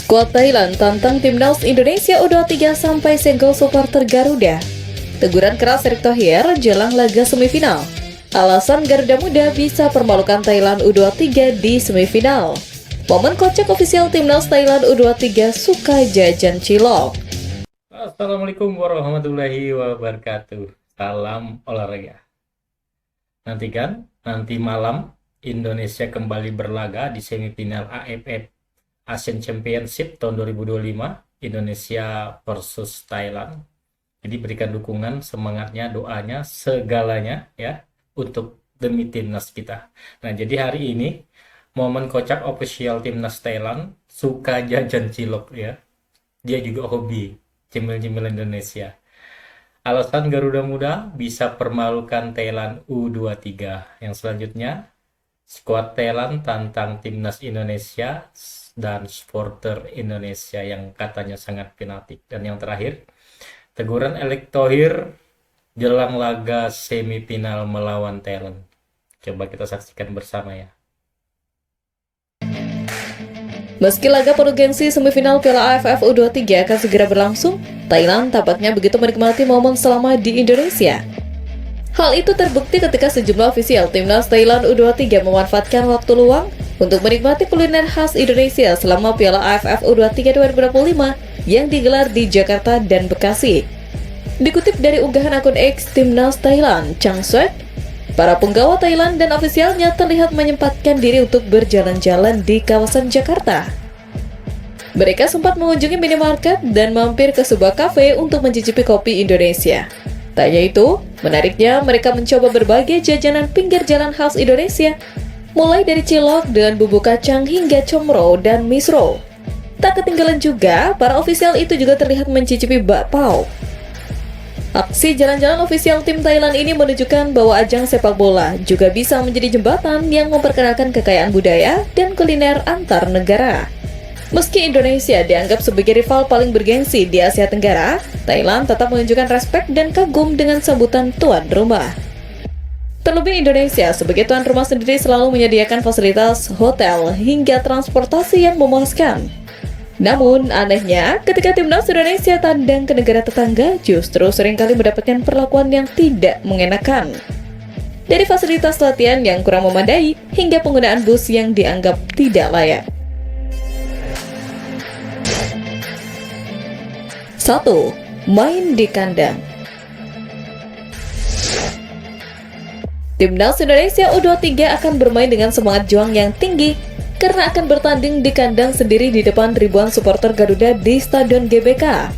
Skuad Thailand tantang timnas Indonesia U23 sampai senggol supporter Garuda. Teguran keras Erick Thohir jelang laga semifinal. Alasan Garuda Muda bisa permalukan Thailand U23 di semifinal. Momen kocak ofisial timnas Thailand U23 suka jajan cilok. Assalamualaikum warahmatullahi wabarakatuh. Salam olahraga. Nanti malam Indonesia kembali berlaga di semifinal AFF Asian Championship tahun 2025, Indonesia versus Thailand. Jadi berikan dukungan, semangatnya, doanya, segalanya ya untuk demi timnas kita. Nah, jadi hari ini momen kocak official timnas Thailand suka jajan cilok ya. Dia juga hobi cemil-cemil Indonesia. Alasan Garuda Muda bisa permalukan Thailand U23. Yang selanjutnya, skuad Thailand tantang timnas Indonesia dan supporter Indonesia yang katanya sangat fanatik. Dan yang terakhir, teguran Erick Thohir jelang laga semifinal melawan Thailand. Coba kita saksikan bersama ya. Meski laga penuh gengsi semifinal Piala AFF U23 akan segera berlangsung, Thailand tampaknya begitu menikmati momen selama di Indonesia. Hal itu terbukti ketika sejumlah ofisial timnas Thailand U23 memanfaatkan waktu luang untuk menikmati kuliner khas Indonesia selama Piala AFF U23 2025 yang digelar di Jakarta dan Bekasi. Dikutip dari unggahan akun X Timnas Thailand, Chang Suet, para penggawa Thailand dan ofisialnya terlihat menyempatkan diri untuk berjalan-jalan di kawasan Jakarta. Mereka sempat mengunjungi minimarket dan mampir ke sebuah kafe untuk mencicipi kopi Indonesia. Tak hanya itu, menariknya mereka mencoba berbagai jajanan pinggir jalan khas Indonesia, mulai dari cilok dengan bumbu kacang hingga comro dan misro. Tak ketinggalan juga, para ofisial itu juga terlihat mencicipi bakpao. Aksi jalan-jalan ofisial tim Thailand ini menunjukkan bahwa ajang sepak bola juga bisa menjadi jembatan yang memperkenalkan kekayaan budaya dan kuliner antar negara. Meski Indonesia dianggap sebagai rival paling bergengsi di Asia Tenggara, Thailand tetap menunjukkan respek dan kagum dengan sambutan tuan rumah. Terlebih Indonesia sebagai tuan rumah sendiri selalu menyediakan fasilitas hotel hingga transportasi yang memuaskan. Namun, anehnya, ketika timnas Indonesia tandang ke negara tetangga, justru seringkali mendapatkan perlakuan yang tidak mengenakan. Dari fasilitas latihan yang kurang memadai, hingga penggunaan bus yang dianggap tidak layak. 1. Main di kandang. Timnas Indonesia U23 akan bermain dengan semangat juang yang tinggi karena akan bertanding di kandang sendiri di depan ribuan supporter Garuda di Stadion GBK.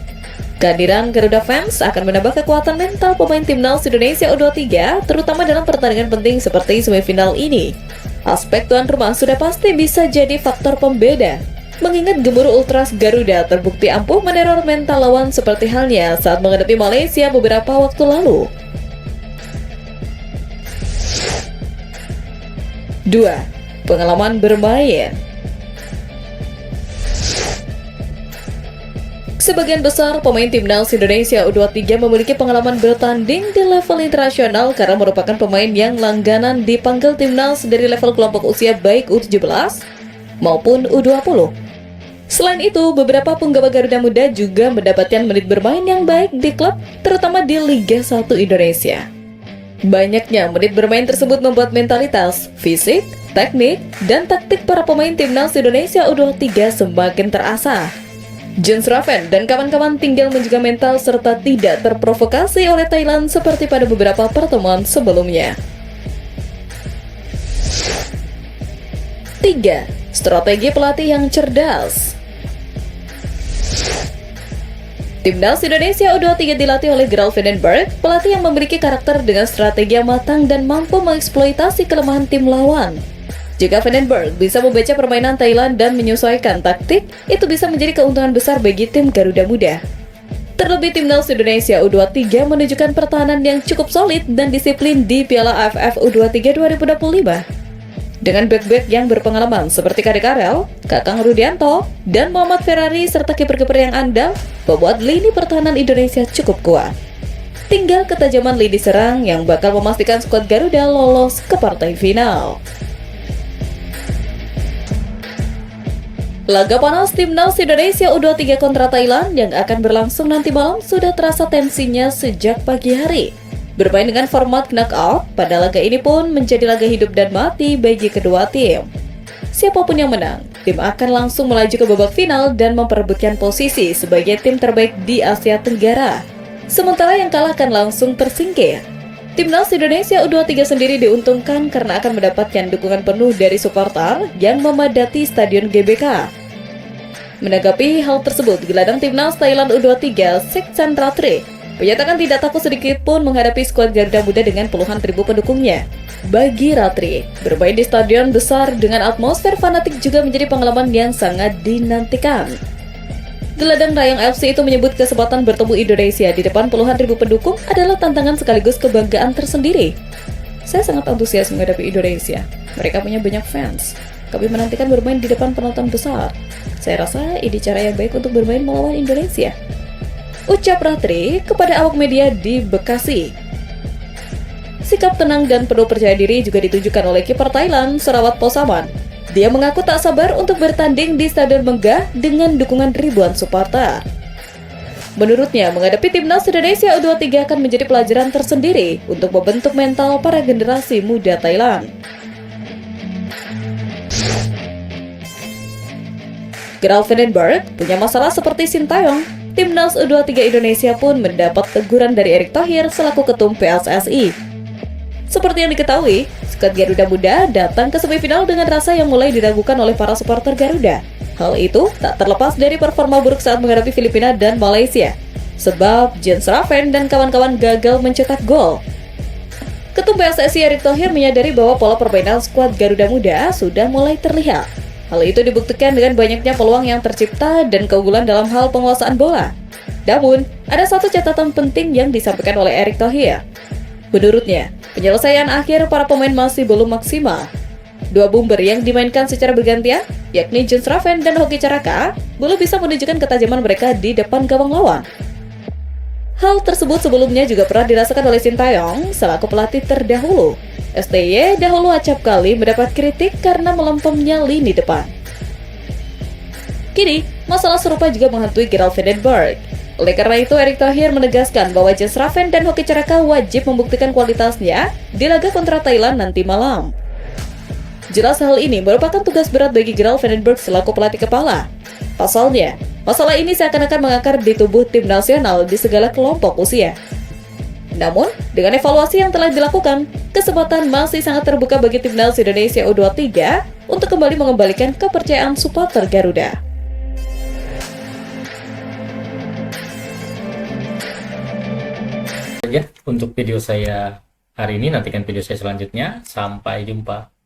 Kehadiran Garuda fans akan menambah kekuatan mental pemain timnas Indonesia U23, terutama dalam pertandingan penting seperti semifinal ini. Aspek tuan rumah sudah pasti bisa jadi faktor pembeda, mengingat gemuruh Ultras Garuda terbukti ampuh meneror mental lawan seperti halnya saat menghadapi Malaysia beberapa waktu lalu. 2. Pengalaman bermain. Sebagian besar pemain timnas Indonesia U23 memiliki pengalaman bertanding di level internasional karena merupakan pemain yang langganan dipanggil timnas dari level kelompok usia baik U17 maupun U20. Selain itu, beberapa penggawa Garuda Muda juga mendapatkan menit bermain yang baik di klub, terutama di Liga 1 Indonesia. Banyaknya menit bermain tersebut membuat mentalitas, fisik, teknik, dan taktik para pemain timnas Indonesia U23 semakin terasah. Jens Raven dan kawan-kawan tinggal menjaga mental serta tidak terprovokasi oleh Thailand seperti pada beberapa pertemuan sebelumnya. 3. Strategi pelatih yang cerdas. Timnas Indonesia U23 dilatih oleh Gerald Vandenberg, pelatih yang memiliki karakter dengan strategi yang matang dan mampu mengeksploitasi kelemahan tim lawan. Jika Vandenberg bisa membaca permainan Thailand dan menyesuaikan taktik, itu bisa menjadi keuntungan besar bagi tim Garuda Muda. Terlebih timnas Indonesia U23 menunjukkan pertahanan yang cukup solid dan disiplin di Piala AFF U23 2025. Dengan bek-bek yang berpengalaman seperti Kadek Arel, Kakang Rudianto, dan Muhammad Ferrari serta kiper-kiper yang andal, membuat lini pertahanan Indonesia cukup kuat. Tinggal ketajaman lini serang yang bakal memastikan skuad Garuda lolos ke partai final. Laga panas Timnas Indonesia U23 kontra Thailand yang akan berlangsung nanti malam sudah terasa tensinya sejak pagi hari. Bermain dengan format knockout, pada laga ini pun menjadi laga hidup dan mati bagi kedua tim. Siapapun yang menang, tim akan langsung melaju ke babak final dan memperebutkan posisi sebagai tim terbaik di Asia Tenggara. Sementara yang kalah akan langsung tersingkir. Timnas Indonesia U23 sendiri diuntungkan karena akan mendapatkan dukungan penuh dari supporter yang memadati Stadion GBK. Menanggapi hal tersebut, gelandang Timnas Thailand U23, Seksan Ratri, menyatakan tidak takut sedikit pun menghadapi skuad Garuda Muda dengan puluhan ribu pendukungnya. Bagi Ratri, bermain di stadion besar dengan atmosfer fanatik juga menjadi pengalaman yang sangat dinantikan. Gelandang Rayong FC itu menyebut kesempatan bertemu Indonesia di depan puluhan ribu pendukung adalah tantangan sekaligus kebanggaan tersendiri. Saya sangat antusias menghadapi Indonesia. Mereka punya banyak fans. Kami menantikan bermain di depan penonton besar. Saya rasa ini cara yang baik untuk bermain melawan Indonesia, ucap Ratri kepada awak media di Bekasi. Sikap tenang dan penuh percaya diri juga ditunjukkan oleh kiper Thailand, Sarawat Posaman. Dia mengaku tak sabar untuk bertanding di Stadion Megah dengan dukungan ribuan supporter. Menurutnya, menghadapi Timnas Indonesia U23 akan menjadi pelajaran tersendiri untuk membentuk mental para generasi muda Thailand. Gerald Vandenberg punya masalah seperti Sintayong. Timnas U23 Indonesia pun mendapat teguran dari Erick Thohir selaku ketum PSSI. Seperti yang diketahui, skuad Garuda Muda datang ke semifinal dengan rasa yang mulai diragukan oleh para supporter Garuda. Hal itu tak terlepas dari performa buruk saat menghadapi Filipina dan Malaysia, sebab Jens Raven dan kawan-kawan gagal mencetak gol. Ketum PSSI Erick Thohir menyadari bahwa pola permainan skuad Garuda Muda sudah mulai terlihat. Hal itu dibuktikan dengan banyaknya peluang yang tercipta dan keunggulan dalam hal penguasaan bola. Namun, ada satu catatan penting yang disampaikan oleh Erick Thohir. Menurutnya, penyelesaian akhir para pemain masih belum maksimal. Dua bomber yang dimainkan secara bergantian, yakni Jens Raven dan Hoki Caraka, belum bisa menunjukkan ketajaman mereka di depan gawang lawan. Hal tersebut sebelumnya juga pernah dirasakan oleh Sintayong selaku pelatih terdahulu. STY dahulu acap kali mendapat kritik karena melempemnya lini depan. Kini, masalah serupa juga menghantui Gerald Vandenberg. Oleh karena itu, Erick Thohir menegaskan bahwa Jens Raven dan Hoki Caraka wajib membuktikan kualitasnya di laga kontra Thailand nanti malam. Jelas hal ini merupakan tugas berat bagi Gerald Vandenberg selaku pelatih kepala. Pasalnya, masalah ini seakan-akan mengakar di tubuh tim nasional di segala kelompok usia. Namun, dengan evaluasi yang telah dilakukan, kesempatan masih sangat terbuka bagi Timnas Indonesia U23 untuk kembali mengembalikan kepercayaan supporter Garuda. Saja untuk video saya hari ini, nantikan video saya selanjutnya. Sampai jumpa.